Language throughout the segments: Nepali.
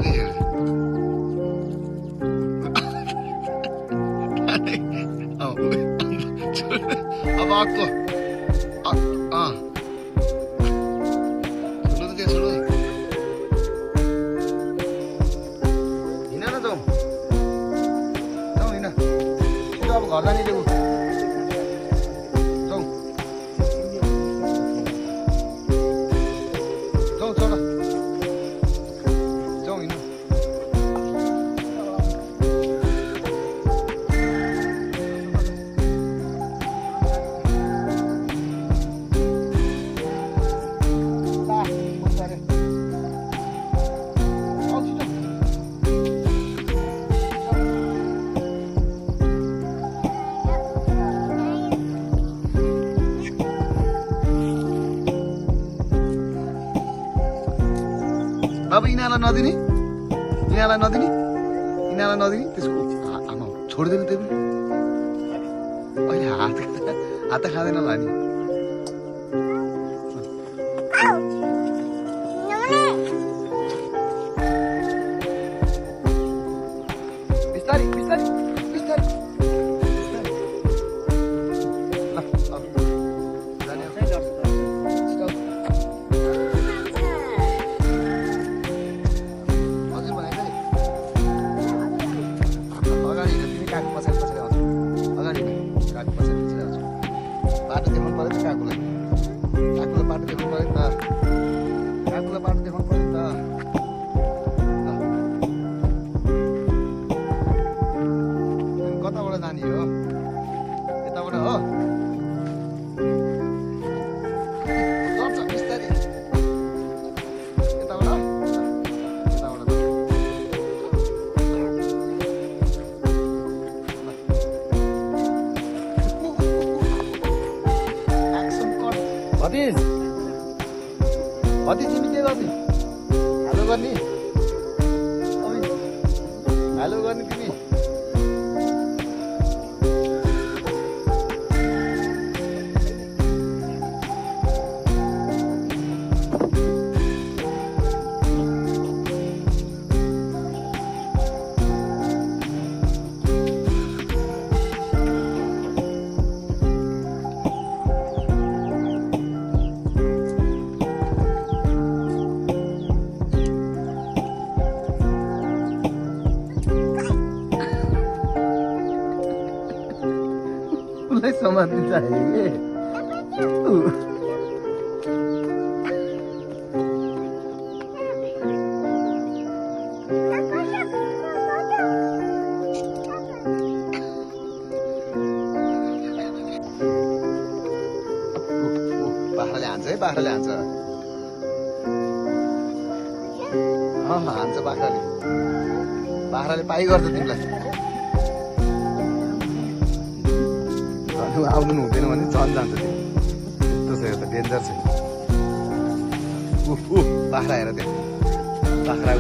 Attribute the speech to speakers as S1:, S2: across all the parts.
S1: देखेर अब अर्को छोड्नु त त्यो छोड्नु हिँड न जाउँ हिँड छिटो अब घर जाने देऊ जाउँ जाउँ चल जाउँ हिँड अब यिनीहरूलाई नदिने त्यसको आमा छोडिदिनु त्यो पनि अहिले हात खाँदैन होला नि बिस्तारै बिस्तारै बिस्तारै बाटो देखाउनु पऱ्यो नि काकुलाई बाटो देखाउनु पऱ्यो नि त काकुलाई बाटो देखाउनु पऱ्यो नि त कताबाट जाने हो यताबाट हो चल्छ बिस्तारै यताबाट भतिज तिमी के गर्ने हेलो गर्ने हेलो गर्ने तिमी समात्नु चाहियो बाख्राले हान्छ है बाख्राले हान्छ हान्छ बाख्राले पाइ गर्छ तिमीलाई आउनु हुँदैन भने झन् जान्छ त्यो त्यस्तो छ त डेन्जर छ बाख्रा हेर त्यो बाख्रा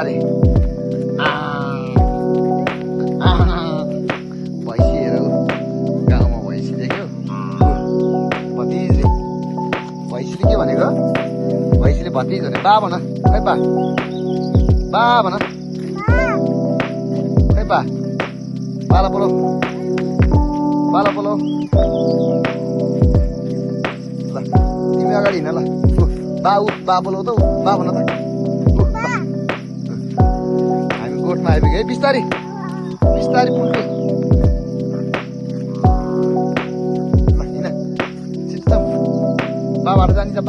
S1: अरे भैँसी हेर गाउँमा भैँसी देख्यो भतिजले भैँसीले के भनेको भैँसीले भतिज भने बा भन खै बा भन खै बाला बोलो ल तिमी अगाडि हिँड ल बा बोलो त बा भन त हामी गोठमा आइपुग्यो है बिस्तारी पुग्यो ल हिँड छिटो जाउँ बाबाट जाने छिटो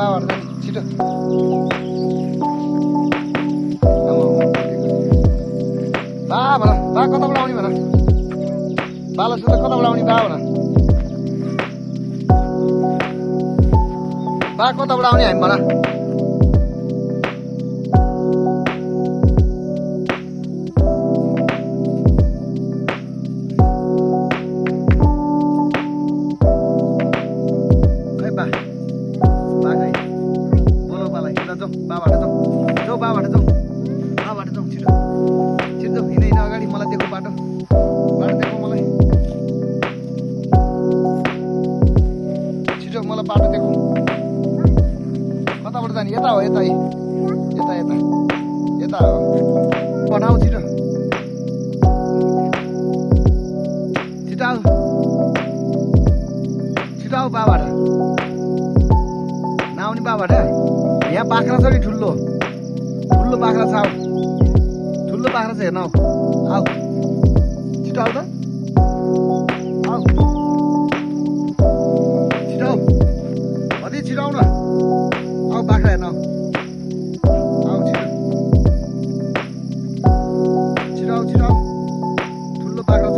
S1: बा भन बा कताबाट आउने भन बाला सुन्दा कताबाट आउने बा भन बा कताबाट आउने हामी भन खै बा खै बोलो बालाई हिँड जाउँ बाबाट जाउँ छिटो जाउँ हिँड अगाडि मलाई दिएको बाटो दिएको मलाई छिटो मलाई बाटो दिएको कताबाट जाने यता हो यता हो पठाऊ छिटो आऊ बाबाट नआउने बाबाट यहाँ बाख्रा छ नि ठुलो बाख्रा छ ठुलो बाख्रा छ हेर्न आऊ छिटो आऊ त आऊ छिटो आऊ अझै छिटो आऊ न आऊ बाख्रा हेर्न आऊ छिटो आऊ ठुलो बाख्रा छ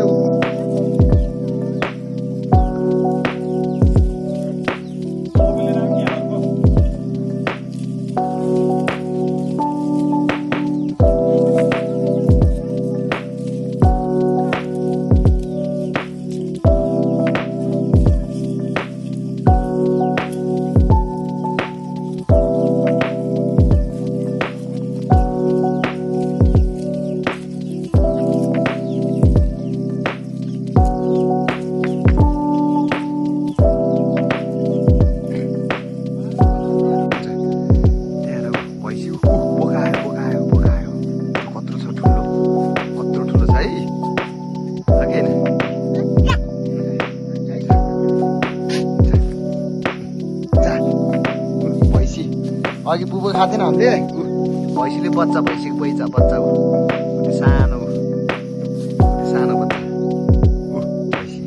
S1: अघि बुबो खाँदैन हामीले भैँसीले भैँसीको बच्चा हो सानो बच्चा भैँसी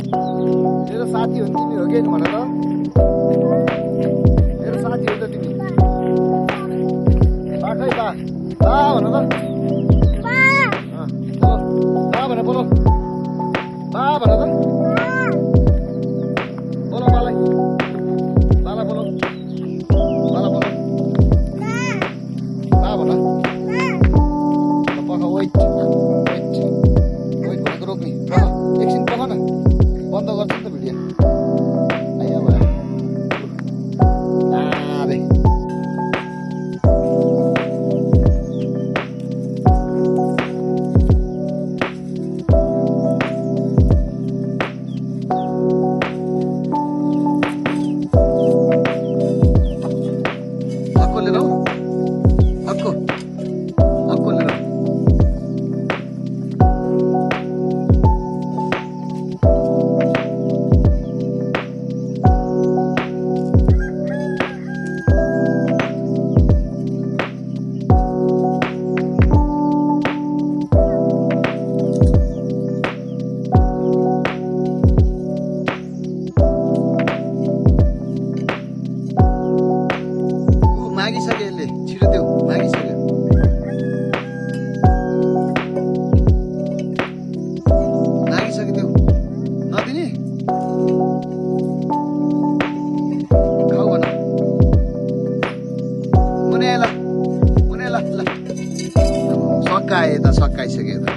S1: मेरो साथी हो तिमी हो कि भन त मेरो साथी हो त तिमी बा खै बा भन त बा भन बोलो बा भन त बोलो बाला बोलो बा भन पख वेट भनेको रोक्ने एकछिन पख न बन्द गर्छ नि त भिडियो आइया भयो आइसक्यो त